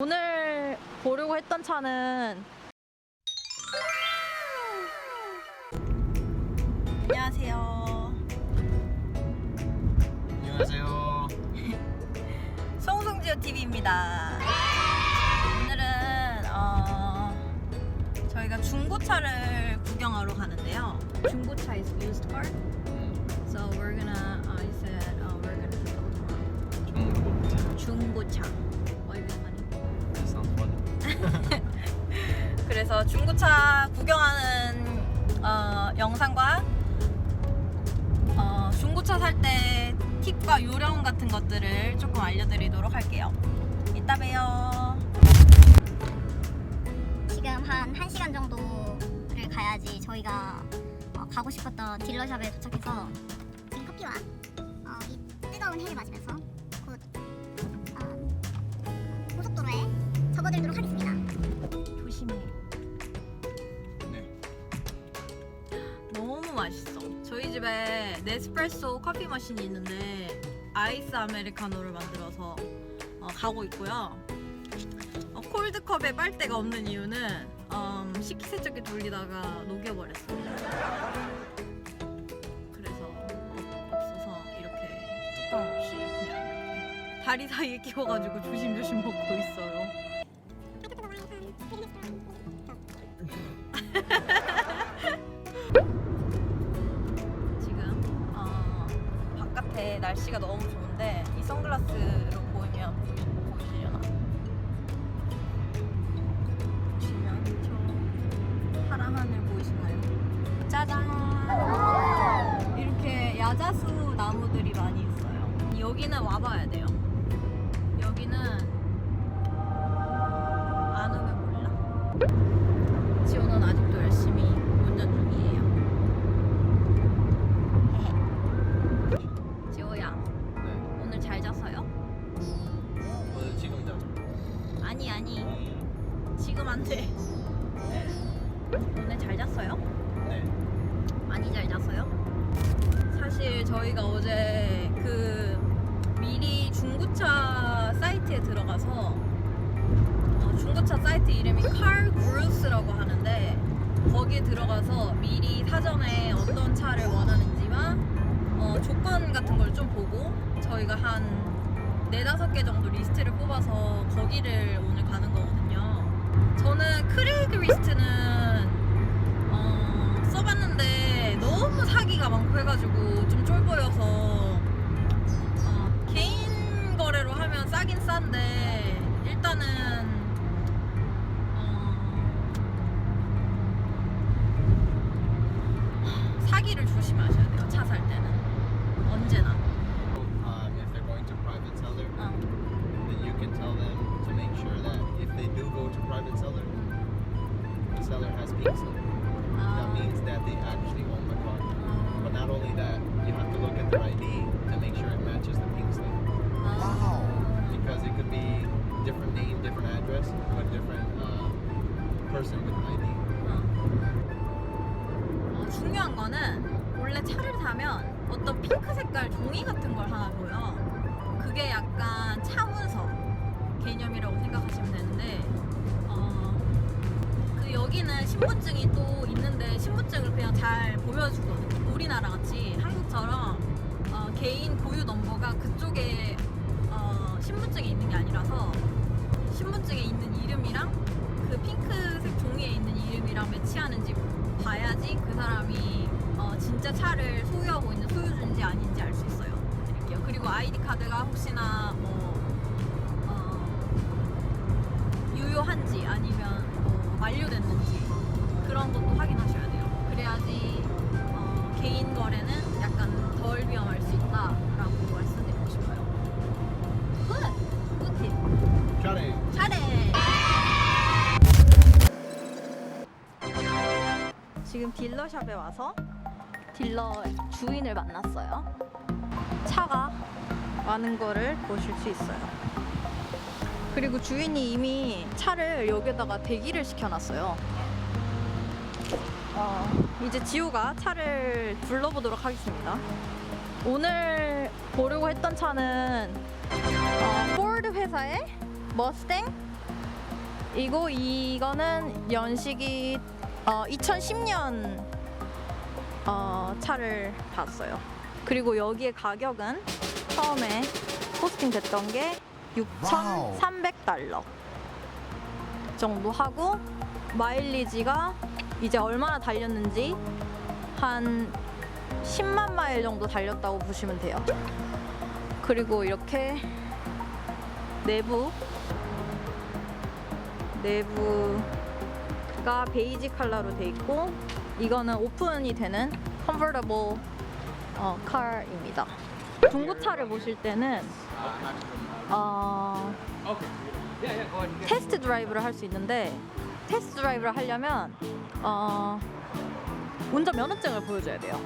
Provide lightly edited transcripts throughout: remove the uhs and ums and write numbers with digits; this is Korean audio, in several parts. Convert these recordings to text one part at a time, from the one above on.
오늘 보려고 했던 차는 안녕하세요. 안녕하세요. 송승지호 TV입니다. 오늘은 저희가 중고차를 구경하러 가는데요. 중고차 is used car. So we're gonna I said we're gonna go to 중고차. Why is money? That sounds funny. 그래서 중고차 구경하는 영상과 중고차 살 때 팁과 요령 같은 것들을 조금 알려드리도록 할게요. 이따 봬요. 지금 한 1시간 정도를 가야지 저희가 가고 싶었던 딜러샵에 도착해서 지금 커피와 이 뜨거운 해를 맞으면서 곧 고속도로에 접어들도록 하겠습니다. 조심해. 네. 너무 맛있어. 저희 집에 네스프레소 커피 머신이 있는데 아이스 아메리카노를 만들어서 가고 있고요. 콜드컵에 빨대가 없는 이유는 식기세척기 돌리다가 녹여버렸어요. 그래서 없어서 이렇게 뚜껑 없이 그냥 이렇게 다리 사이에 끼워가지고 조심조심 먹고 있어요. 지금 바깥에 날씨가 너무 좋은데 이 선글라스로 보이시려나? 보시면 저 파란 하늘 보이시나요? 짜잔! 이렇게 야자수 나무들이 많이 있어요. 여기는 와봐야 돼요. 여기는 안 오면 몰라. 지호는 아직도 열심히 운전 중이에요. 지호야, 네. 오늘 잘 잤어요? 오늘 지금 자. 아니 지금 안 돼. 오늘 잘 잤어요? 네. 많이 잘 잤어요? 사실 저희가 어제 그 미리 중고차 사이트에 들어가서 중고차 사이트 이름이 CarGurus라고 하는데 거기에 들어가서 미리 사전에 어떤 차를 원하는지와 조건 같은 걸 좀 보고 저희가 한 4-5개 정도 리스트를 뽑아서 거기를 오늘 가는 거거든요. 저는 크레이그리스트는 써봤는데 너무 사기가 많고 해가지고 좀 쫄보여서 개인 거래로 하면 싸긴 싼데 일단은 사기를 조심하셔야 돼요. 차 살 때는 언제나. If they're going to private seller, then you can tell them to make sure that if they do go to private seller, the seller has pink slip. That means that they actually own the car. But not only that, you have to look at their ID to make sure it matches the pink slip. Because it could be different name, different address, but different person with ID. 중요한 거는 원래 차를 사면 어떤 핑크 색깔 종이 같은 걸 하나 줘요. 그게 약간 차 문서 개념이라고 생각하시면 되는데 그 여기는 신분증이 또 있는데 신분증을 그냥 잘 보여주거든요. 우리나라 같이 한국처럼 개인 고유 넘버가 그쪽에 신분증에 있는 게 아니라서 신분증에 있는 이름이랑 그 핑크색 종이에 있는 이름이랑 매치하는지 봐야지 그 사람이 진짜 차를 소유하고 있는 소유주인지 아닌지 알 수 있어요. 드릴게요. 그리고 아이디 카드가 혹시나 유효한지 아니면 만료됐는지 그런 것도 확인하셔야 돼요. 그래야지 개인 거래는 약간 덜 위험할 수 있다라고 말씀드리고 싶어요. 굿팁. 잘해. 지금 딜러샵에 와서 딜러 주인을 만났어요. 차가 많은 거를 보실 수 있어요. 그리고 주인이 이미 차를 여기다가 대기를 시켜놨어요. 이제 지우가 차를 둘러보도록 하겠습니다. 오늘 보려고 했던 차는 포드 회사의 머스탱 이거는 연식이 2010년 차를 봤어요. 그리고 여기의 가격은 처음에 포스팅 됐던 게 6,300달러 정도 하고 마일리지가 이제 얼마나 달렸는지 한 10만 마일 정도 달렸다고 보시면 돼요. 그리고 이렇게 내부가 베이지 컬러로 돼 있고 이거는 오픈이 되는 컨버터블 카입니다. 중고차를 보실 때는 테스트 드라이브를 할 수 있는데 테스트 드라이브를 하려면 운전 면허증을 보여줘야 돼요.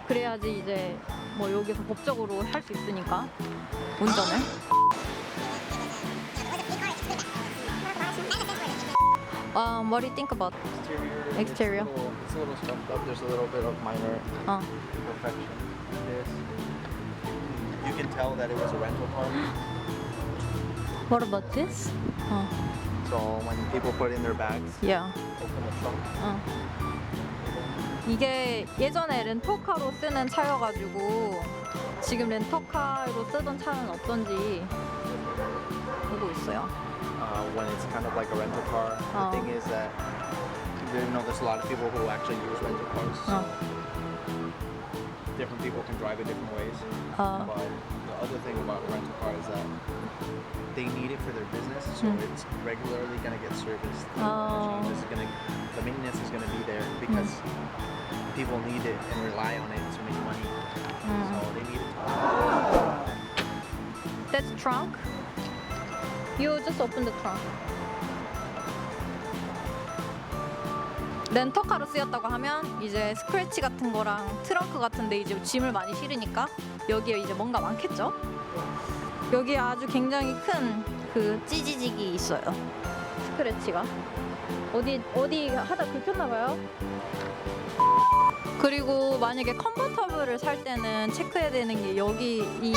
그래야지 이제 뭐 여기서 법적으로 할 수 있으니까 운전을. What do you think about exterior? It's a little scuffed up. There's a little bit of minor imperfection. You can tell that it was a rental car. What about this? So when people put in their bags, Yeah. open the trunk. 이게 예전에 렌터카로 쓰는 차여가지고 지금 렌터카로 쓰던 차는 어떤지 보고 있어요. When it's kind of like a rental car, the thing is that there's a lot of people who actually use rental cars. So different people can drive it different ways. But the other thing about a rental car is that they need it for their business, so it's regularly going to get serviced. The maintenance is going to be there because people need it and rely on it to make money. So they need it. That's trunk. You just open the trunk. 렌터카로 쓰였다고 하면 이제 스크래치 같은 거랑 트렁크 같은데 이제 짐을 많이 실으니까 여기에 이제 뭔가 많겠죠? 여기에 아주 굉장히 큰 그 찌지직이 있어요. 스크래치가 어디 하다 긁혔나봐요. 그리고 만약에 컨버터블을 살 때는 체크해야 되는 게 여기 이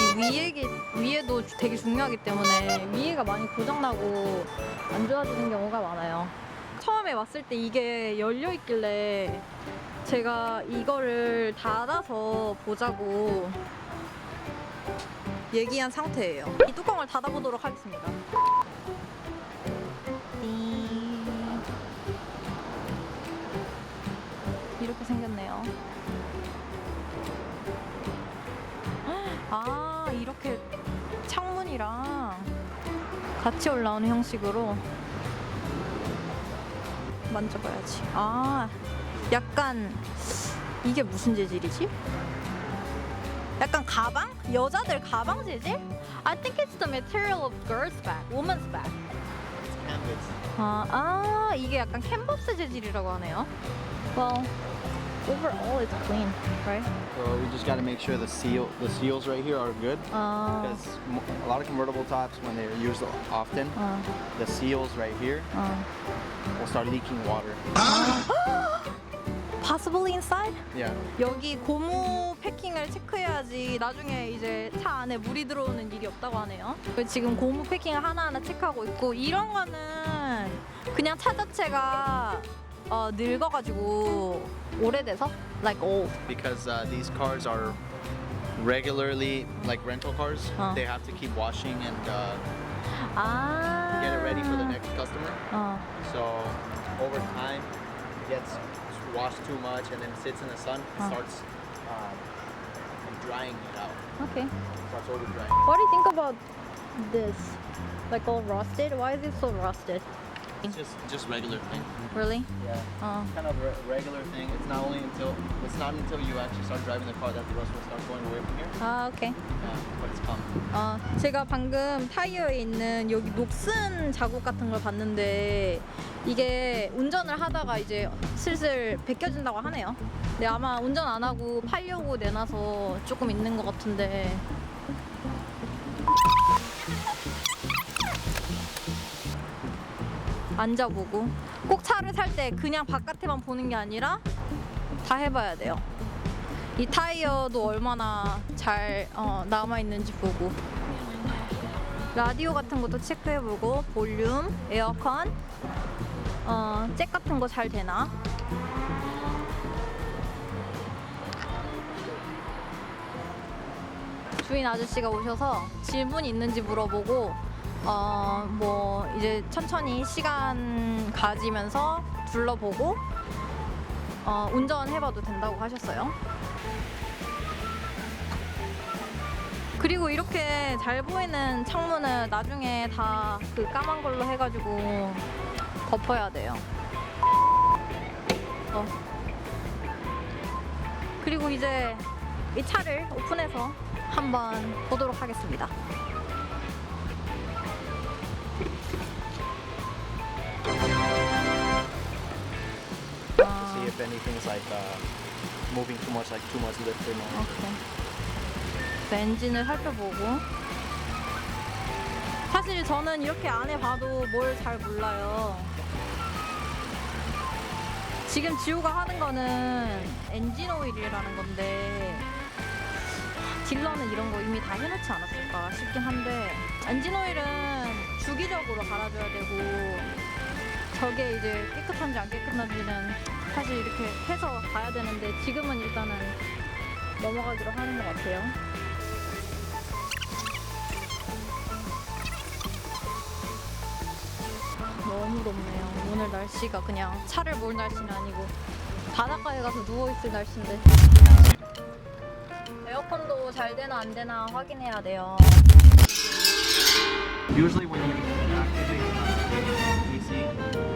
위에도 되게 중요하기 때문에 위에가 많이 고장나고 안 좋아지는 경우가 많아요. 처음에 왔을 때 이게 열려 있길래 제가 이거를 닫아서 보자고 얘기한 상태예요. 이 뚜껑을 닫아보도록 하겠습니다. 이렇게 생겼네요. 아, 이렇게 창문이랑 같이 올라오는 형식으로 만져봐야지. 아, 약간 이게 무슨 재질이지? 약간 가방? 여자들 가방 재질? I think it's the material of girls' bag, woman's bag. Canvas. 이게 약간 캔버스 재질이라고 하네요. Well, overall it's clean, right? So we just got to make sure the seals right here are good. Because a lot of convertible tops, when they're used often, the seals right here will start leaking water. Possibly inside? Yeah. 여기 고무 패킹을 체크해야지 나중에 이제 차 안에 물이 들어오는 일이 없다고 하네요. 지금 고무 패킹을 하나하나 체크하고 있고 이런 거는 그냥 차 자체가 늙어가지고 오래돼서 like old. Because these cars are regularly like rental cars. They have to keep washing and get it ready for the next customer. So over time, it gets washed too much and then sits in the sun. It starts drying it out. Okay. Starts over drying. What do you think about this? Like all rusted? Why is it so rusted? It's just regular thing. Really? Yeah. Kind of a regular thing. It's not until you actually start driving the car that the rust will start going away from here. Okay. Yeah, but it's coming. 제가 방금 타이어에 있는 여기 녹슨 자국 같은 걸 봤는데 이게 운전을 하다가 이제 슬슬 벗겨진다고 하네요. 근데 아마 운전 안 하고 팔려고 내놔서 조금 있는 것 같은데. 앉아보고 꼭 차를 살 때 그냥 바깥에만 보는 게 아니라 다 해봐야 돼요. 이 타이어도 얼마나 잘 남아있는지 보고. 라디오 같은 것도 체크해보고 볼륨, 에어컨, 잭 같은 거 잘 되나? 주인 아저씨가 오셔서 질문 있는지 물어보고 뭐 이제 천천히 시간 가지면서 둘러보고 운전해봐도 된다고 하셨어요. 그리고 이렇게 잘 보이는 창문을 나중에 다 그 까만 걸로 해가지고 덮어야 돼요. 그리고 이제 이 차를 오픈해서 한번 보도록 하겠습니다. See if anything's like moving too much, like too much lifting. 오케이. 엔진을 살펴보고. 사실 저는 이렇게 안에 봐도 뭘 잘 몰라요. 지금 지호가 하는 거는 엔진 오일이라는 건데 딜러는 이런 거 이미 다 해놓지 않았을까 싶긴 한데, 엔진 오일은 주기적으로 갈아줘야 되고 저게 이제 깨끗한지 안 깨끗한지는 사실 이렇게 해서 봐야 되는데 지금은 일단은 넘어가기로 하는 것 같아요. 너무 덥네요. 오늘 날씨가 그냥 차를 몰 날씨는 아니고 바닷가에 가서 누워있을 날씨인데. 에어컨도 잘 되나 안 되나 확인해야 돼요. Usually when you activate the AC,